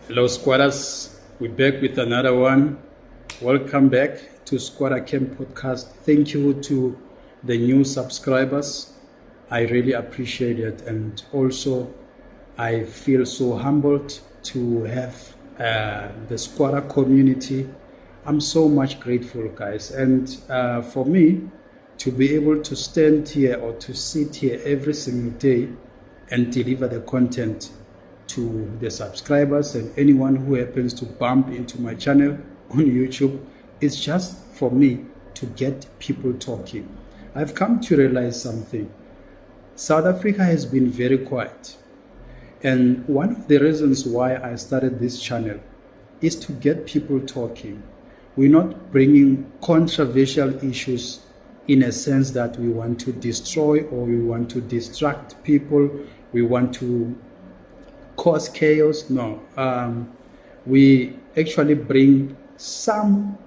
Hello squatters, we're back with another one. Welcome back to Squatter Camp Podcast. Thank you to the new subscribers. I really appreciate it, and also I feel so humbled to have the squatter community. I'm so much grateful, guys, and for me to be able to stand here or to sit here every single day and deliver the content to the subscribers and anyone who happens to bump into my channel on YouTube. It's just for me to get people talking. I've come to realize something. South Africa has been very quiet. And one of the reasons why I started this channel is to get people talking. We're not bringing controversial issues in a sense that we want to destroy or we want to distract people. We want to cause chaos. No, we actually bring some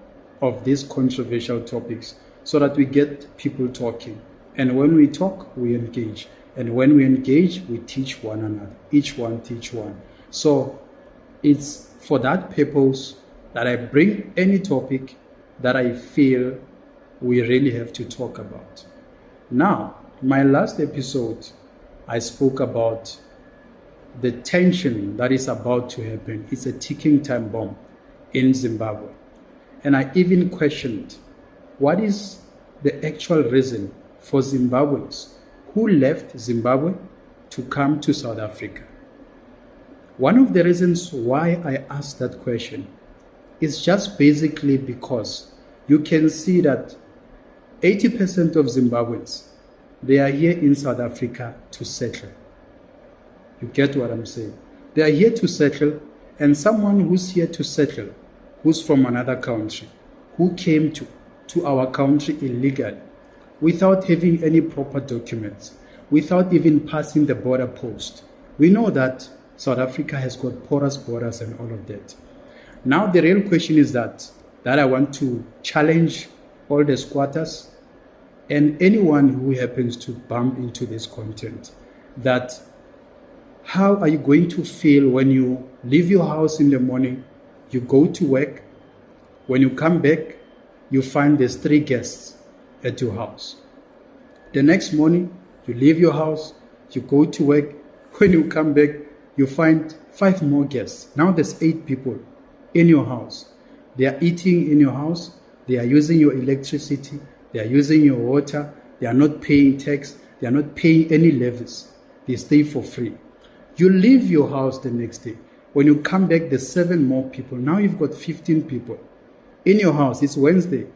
of these controversial topics so that we get people talking. And when we talk, we engage. And when we engage, we teach one another. Each one teach one. So it's for that purpose that I bring any topic that I feel we really have to talk about. Now, my last episode, I spoke about the tension that is about to happen. It's a ticking time bomb in Zimbabwe. And I even questioned what is the actual reason for Zimbabweans who left Zimbabwe to come to South Africa. One of the reasons why I asked that question is just basically because you can see that 80% of Zimbabweans, they are here in South Africa to settle. You get what I'm saying? They are here to settle, and someone who's here to settle, who's from another country, who came to our country illegally, without having any proper documents, without even passing the border post. We know that South Africa has got porous borders and all of that. Now the real question is that I want to challenge all the squatters and anyone who happens to bump into this content, that how are you going to feel when you leave your house in the morning, you go to work, when you come back, you find there's 3 guests at your house. The next morning, you leave your house, you go to work, when you come back, you find 5 more guests. Now there's 8 people in your house. They are eating in your house, they are using your electricity, they are using your water, they are not paying tax, they are not paying any levies. They stay for free. You leave your house the next day. When you come back, there's 7 more people. Now you've got 15 people in your house. It's Wednesday.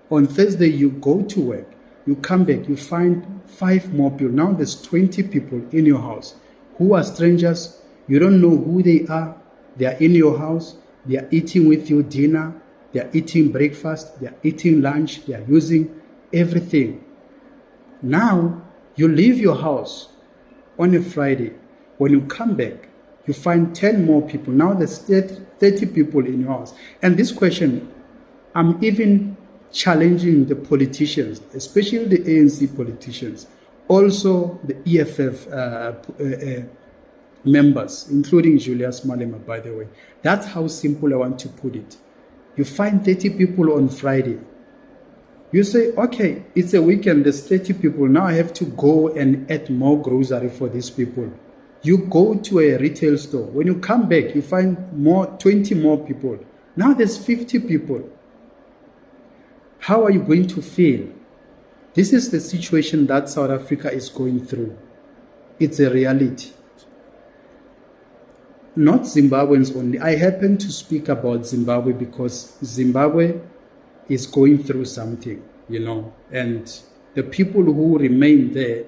On Thursday, you go to work. You come back, you find 5 more people. Now there's 20 people in your house who are strangers. You don't know who they are. They are in your house. They are eating with you dinner. They are eating breakfast. They are eating lunch. They are using everything. Now you leave your house on a Friday. When you come back, you find 10 more people. Now there's 30 people in your house. And this question, I'm even challenging the politicians, especially the ANC politicians, also the EFF members, including Julius Malema, by the way. That's how simple I want to put it. You find 30 people on Friday. You say, okay, it's a weekend, there's 30 people. Now I have to go and add more grocery for these people. You go to a retail store. When you come back, you find 20 more people. Now there's 50 people. How are you going to feel? This is the situation that South Africa is going through. It's a reality. Not Zimbabweans only. I happen to speak about Zimbabwe because Zimbabwe is going through something, and the people who remain there,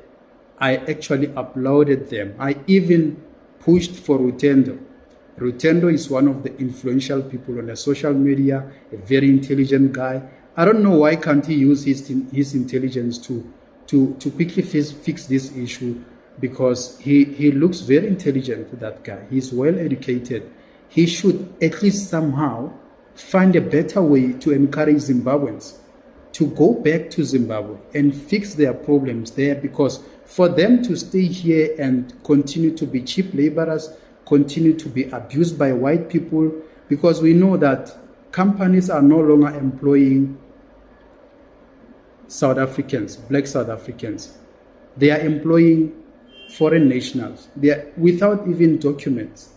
I actually uploaded them. I even pushed for Rutendo. Rutendo is one of the influential people on the social media, a very intelligent guy. I don't know why can't he use his intelligence to quickly fix this issue, because he looks very intelligent, that guy. He's well educated. He should at least somehow find a better way to encourage Zimbabweans to go back to Zimbabwe and fix their problems there, because for them to stay here and continue to be cheap laborers, continue to be abused by white people, because we know that companies are no longer employing South Africans, black South Africans. They are employing foreign nationals. They are, without even documents.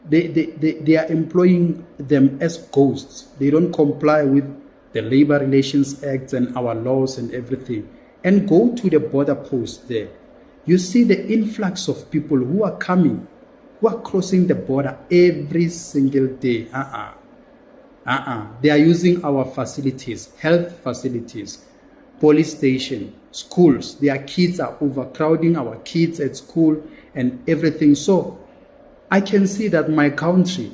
They are employing them as ghosts. They don't comply with the Labor Relations Act and our laws and everything. And go to the border post there. You see the influx of people who are coming, who are crossing the border every single day. They are using our facilities, health facilities, police station, schools. Their kids are overcrowding our kids at school and everything. So I can see that my country,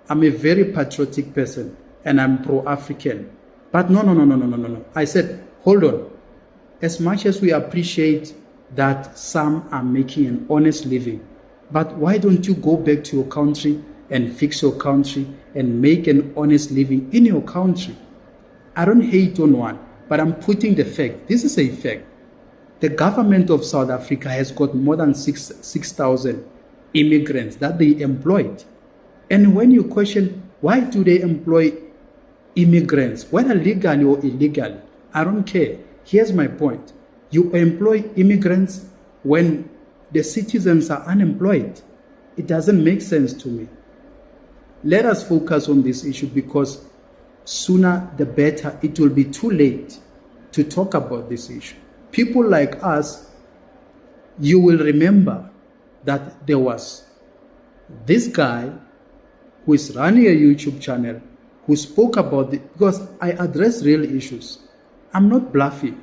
I'm a very patriotic person and I'm pro-African. But no. I said, hold on. As much as we appreciate that some are making an honest living, but why don't you go back to your country and fix your country and make an honest living in your country? I don't hate on one, but I'm putting the fact. This is a fact. The government of South Africa has got more than 6,000 immigrants that they employed. And when you question, why do they employ immigrants, whether legally or illegally, I don't care. Here's my point. You employ immigrants when the citizens are unemployed. It doesn't make sense to me. Let us focus on this issue, because sooner the better. It will be too late to talk about this issue. People like us, you will remember that there was this guy who is running a YouTube channel who spoke about it, because I address real issues. I'm not bluffing.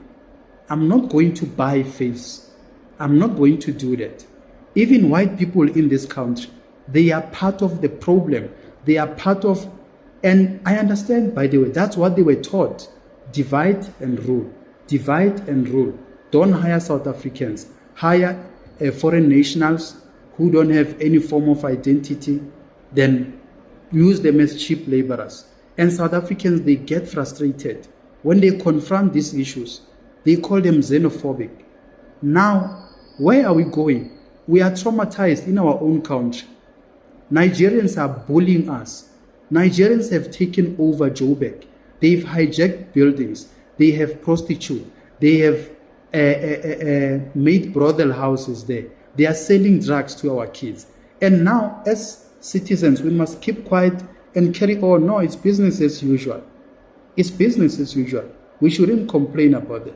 I'm not going to buy face. I'm not going to do that. Even white people in this country, they are part of the problem. They are part of, and I understand, by the way, that's what they were taught. Divide and rule. Divide and rule. Don't hire South Africans. Hire foreign nationals who don't have any form of identity. Then use them as cheap laborers. And South Africans, they get frustrated. When they confront these issues, they call them xenophobic. Now, where are we going? We are traumatized in our own country. Nigerians are bullying us. Nigerians have taken over Joburg. They've hijacked buildings. They have prostitutes. They have made brothel houses there. They are selling drugs to our kids. And now, as citizens, we must keep quiet and carry on. No, it's business as usual. It's business as usual. We shouldn't complain about it.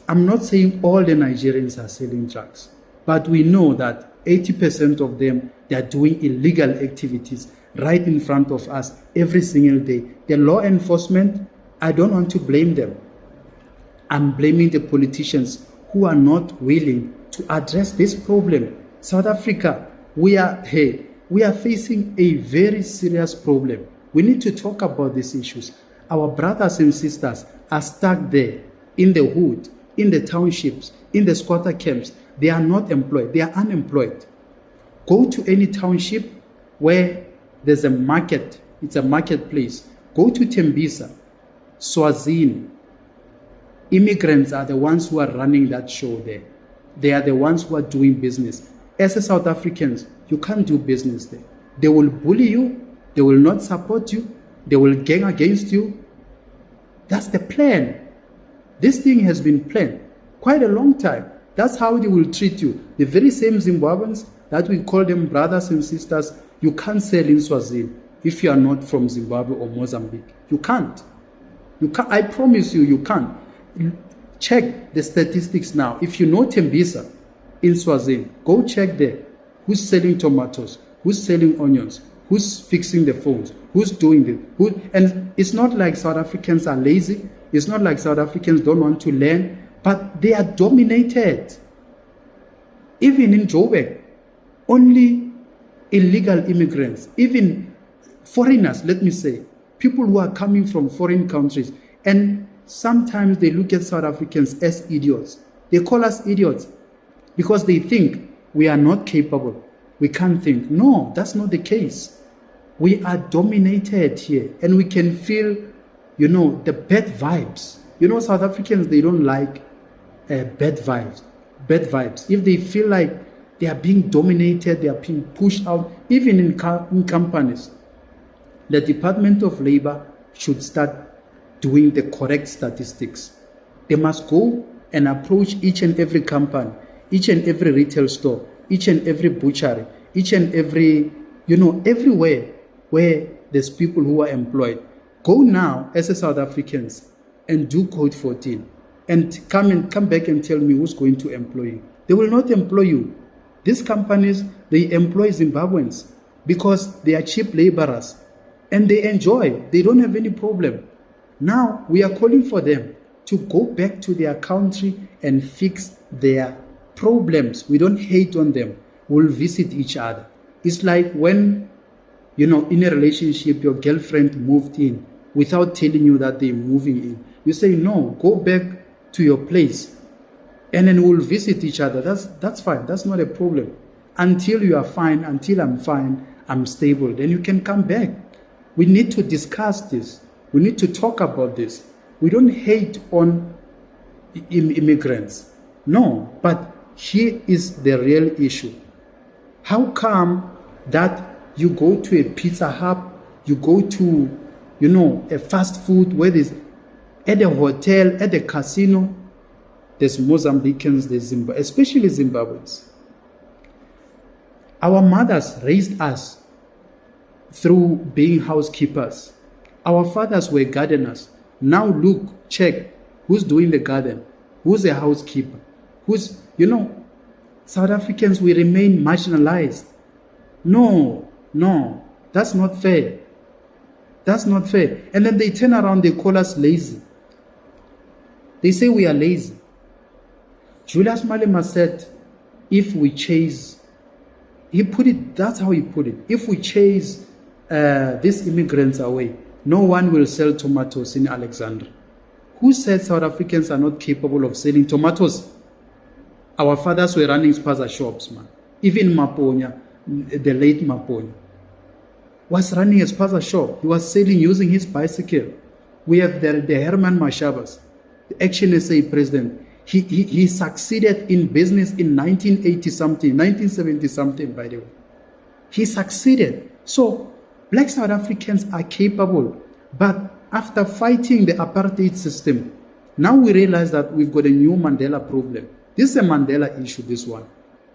I'm not saying all the Nigerians are selling drugs, but we know that 80% of them, they are doing illegal activities right in front of us every single day. The law enforcement, I don't want to blame them. I'm blaming the politicians who are not willing to address this problem. South Africa, we are facing a very serious problem. We need to talk about these issues. Our brothers and sisters are stuck there in the hood, in the townships, in the squatter camps. They are not employed. They are unemployed. Go to any township where there's a market. It's a marketplace. Go to Tembisa, Swazini. Immigrants are the ones who are running that show there. They are the ones who are doing business. As a South Africans, you can't do business there. They will bully you. They will not support you. They will gang against you. That's the plan. This thing has been planned quite a long time. That's how they will treat you. The very same Zimbabweans that we call them brothers and sisters, you can't sell in Swazini if you are not from Zimbabwe or Mozambique. You can't. You can't. I promise you, you can't. Check the statistics now. If you know Tembisa in Swazini, go check there. Who's selling tomatoes? Who's selling onions? Who's fixing the phones? Who's doing it? And it's not like South Africans are lazy. It's not like South Africans don't want to learn, but they are dominated. Even in Joburg, only illegal immigrants, even foreigners, let me say, people who are coming from foreign countries, and sometimes they look at South Africans as idiots. They call us idiots because they think we are not capable. We can't think. No, that's not the case. We are dominated here, and we can feel, the bad vibes. South Africans, they don't like bad vibes. Bad vibes. If they feel like They are being dominated. They are being pushed out, even in companies. The Department of Labor should start doing the correct statistics. They must go and approach each and every company, each and every retail store, each and every butchery, each and every, everywhere where there's people who are employed. Go now as a South Africans and do Code 14 and come back and tell me who's going to employ you. They will not employ you. These companies, they employ Zimbabweans because they are cheap laborers and they enjoy. They don't have any problem. Now we are calling for them to go back to their country and fix their problems. We don't hate on them. We'll visit each other. It's like when, in a relationship, your girlfriend moved in without telling you that they're moving in. You say, no, go back to your place and then we'll visit each other. That's fine. That's not a problem. Until you are fine, until I'm fine, I'm stable, then you can come back. We need to discuss this. We need to talk about this. We don't hate on immigrants. No, but here is the real issue. How come that you go to a Pizza Hut, you go to, a fast food, where there's, at a hotel, at a casino, there's Mozambicans, there's especially Zimbabweans. Our mothers raised us through being housekeepers. Our fathers were gardeners. Now look, check, who's doing the garden? Who's a housekeeper? Who's, South Africans, we remain marginalized. No, that's not fair. That's not fair. And then they turn around, they call us lazy. They say we are lazy. Julius Malema said, if we chase, that's how he put it. If we chase these immigrants away, no one will sell tomatoes in Alexandria. Who said South Africans are not capable of selling tomatoes? Our fathers were running spaza shops, man. Even Maponya, the late Maponya, was running a spaza shop. He was selling using his bicycle. We have the Herman Mashabas, the Action SA president. He succeeded in business in 1980-something, 1970-something, by the way. He succeeded. So, black South Africans are capable. But after fighting the apartheid system, now we realize that we've got a new Mandela problem. This is a Mandela issue, this one.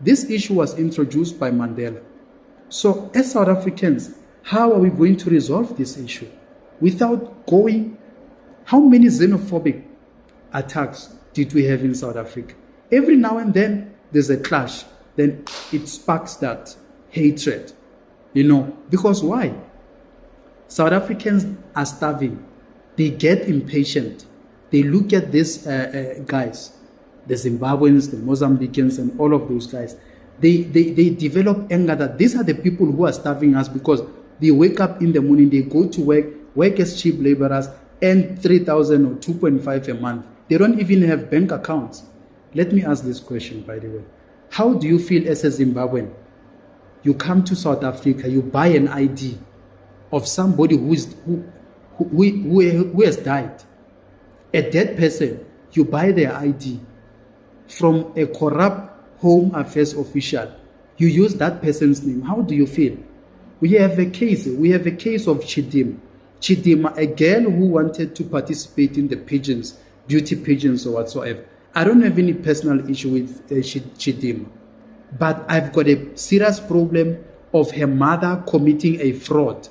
This issue was introduced by Mandela. So, as South Africans, how are we going to resolve this issue? Without going, how many xenophobic attacks did we have in South Africa? Every now and then, there's a clash. Then it sparks that hatred. Because why? South Africans are starving. They get impatient. They look at these guys, the Zimbabweans, the Mozambicans, and all of those guys. They develop anger that these are the people who are starving us, because they wake up in the morning, they go to work as cheap laborers, earn 3,000 or 2.5 a month. They don't even have bank accounts. Let me ask this question, by the way. How do you feel as a Zimbabwean? You come to South Africa, you buy an ID of somebody who has died. A dead person, you buy their ID from a corrupt Home Affairs official. You use that person's name. How do you feel? We have a case of Chidima. Chidima, a girl who wanted to participate in the pigeons, beauty pigeons or whatsoever. I don't have any personal issue with Chidima, but I've got a serious problem of her mother committing a fraud.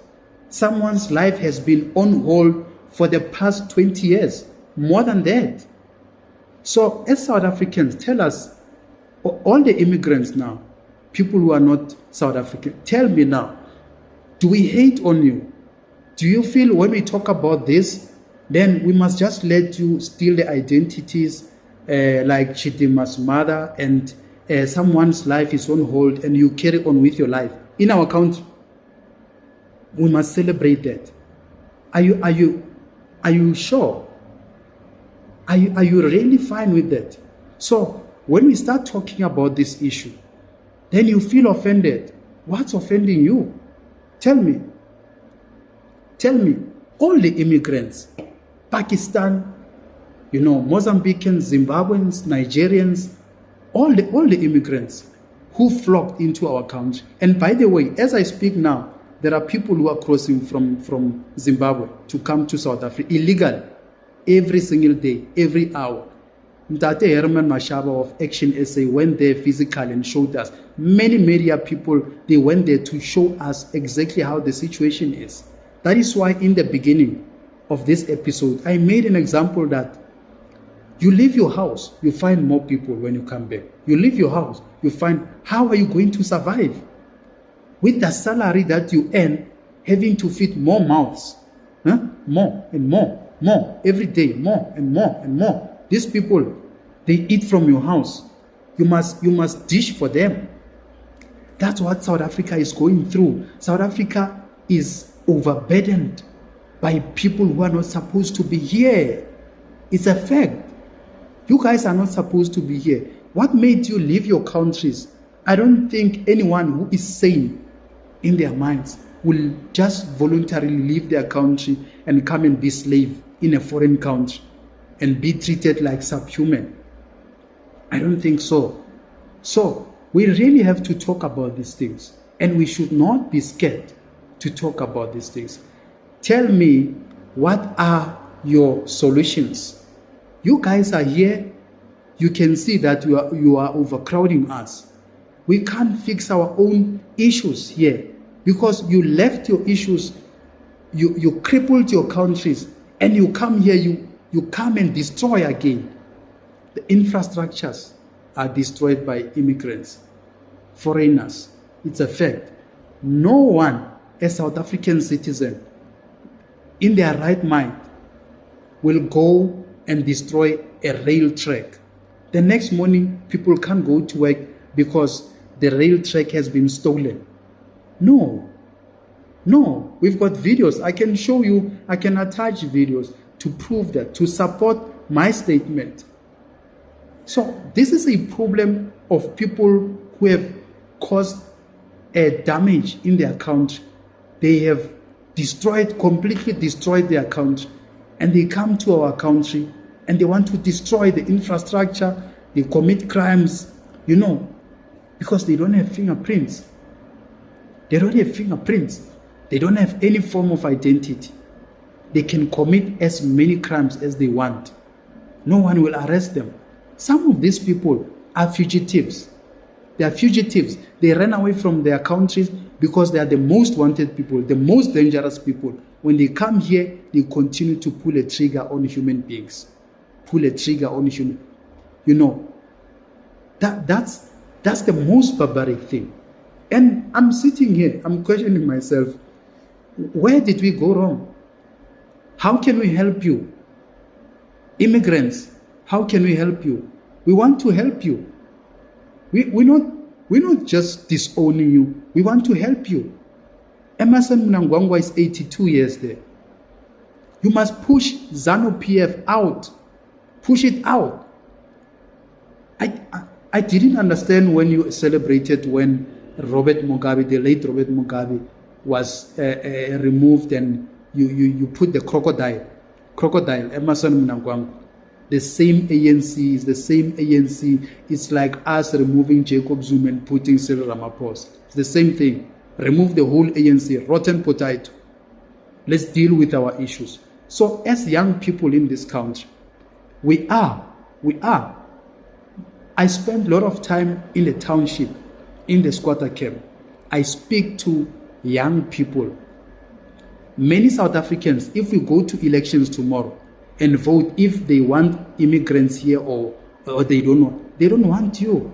Someone's life has been on hold for the past 20 years, more than that. So as South Africans, tell us, all the immigrants now, people who are not South African, tell me now, do we hate on you? Do you feel when we talk about this, then we must just let you steal the identities like Chidima's mother, and someone's life is on hold and you carry on with your life in our country? We must celebrate that. Are you sure? Are you really fine with that? So when we start talking about this issue, then you feel offended. What's offending you? Tell me. All the immigrants, Pakistan, Mozambicans, Zimbabweans, Nigerians, all the immigrants, who flocked into our country. And by the way, as I speak now, there are people who are crossing from Zimbabwe to come to South Africa, illegal, every single day, every hour. Mtate Herman Mashaba of Action SA went there physically and showed us. Many media people, they went there to show us exactly how the situation is. That is why in the beginning of this episode, I made an example that you leave your house, you find more people when you come back. You leave your house, you find, how are you going to survive? With the salary that you earn, having to feed more mouths, more and more, every day, more and more and more. These people, they eat from your house. You must dish for them. That's what South Africa is going through. South Africa is overburdened by people who are not supposed to be here. It's a fact. You guys are not supposed to be here. What made you leave your countries? I don't think anyone who is sane in their minds will just voluntarily leave their country and come and be slave in a foreign country and be treated like subhuman. I don't think so. So we really have to talk about these things, and we should not be scared to talk about these things. Tell me, what are your solutions? You guys are here. You can see that you are overcrowding us. We can't fix our own issues here because you left your issues, you crippled your countries, and you come here, you come and destroy again. The infrastructures are destroyed by immigrants, foreigners. It's a fact. No one, a South African citizen, in their right mind, will go and destroy a rail track. The next morning, people can't go to work because the rail track has been stolen. No, we've got videos. I can show you, I can attach videos to prove that, to support my statement. So this is a problem of people who have caused a damage in their country. They have completely destroyed their country, and they come to our country and they want to destroy the infrastructure. They commit crimes, because they don't have fingerprints. They don't have fingerprints. They don't have any form of identity. They can commit as many crimes as they want. No one will arrest them. Some of these people are fugitives. They are fugitives. They ran away from their countries because they are the most wanted people, the most dangerous people. When they come here, they continue to pull a trigger on human beings. Pull a trigger on human. That's the most barbaric thing. And I'm sitting here, I'm questioning myself, where did we go wrong? How can we help you? Immigrants, how can we help you? We want to help you. We're not just disowning you. We want to help you. Emerson Mnangagwa is 82 years there. You must push ZANU-PF out. Push it out. I didn't understand when you celebrated when Robert Mugabe, the late Robert Mugabe, was removed, and you put the crocodile, Emerson Mnangagwa. The same ANC is the same ANC. It's like us removing Jacob Zuma and putting Cyril Ramaphosa. It's the same thing. Remove the whole ANC, rotten potato. Let's deal with our issues. So as young people in this country, we are. I spend a lot of time in the township, in the squatter camp. I speak to young people. Many South Africans, if we go to elections tomorrow and vote if they want immigrants here or they don't want you.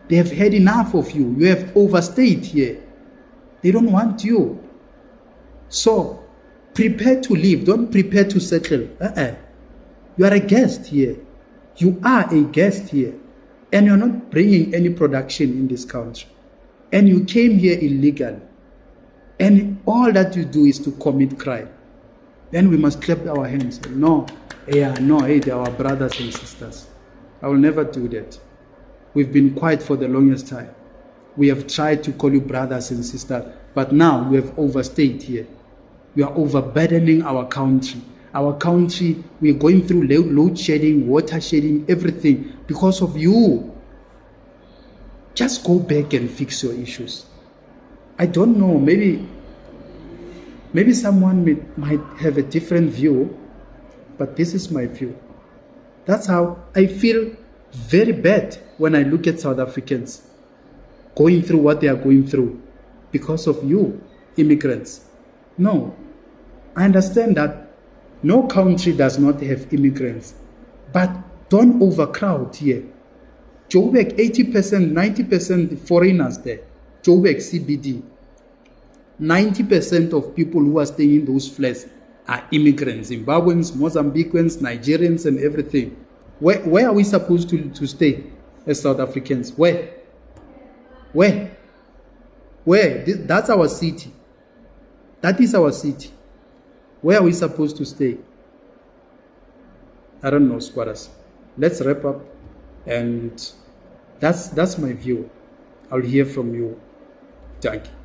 They have had enough of you. You have overstayed here. They don't want you. So prepare to leave. Don't prepare to settle. You are a guest here. You are a guest here. And you're not bringing any production in this country. And you came here illegally. And all that you do is to commit crime. Then we must clap our hands. They are our brothers and sisters. I will never do that. We've been quiet for the longest time. We have tried to call you brothers and sisters, but now you have overstayed here. You are overburdening our country. Our country, we are going through load shedding, water shedding, everything because of you. Just go back and fix your issues. I don't know, maybe someone might have a different view, but this is my view. That's how I feel very bad when I look at South Africans going through what they are going through because of you, immigrants. No, I understand that no country does not have immigrants, but don't overcrowd here. Joburg, 80%, 90% foreigners there. Joburg, CBD. 90% of people who are staying in those flats are immigrants, Zimbabweans, Mozambicans, Nigerians, and everything. Where are we supposed to stay as South Africans? Where? That's our city. That is our city. Where are we supposed to stay? I don't know, squatters. Let's wrap up, and that's my view. I'll hear from you. Thank you.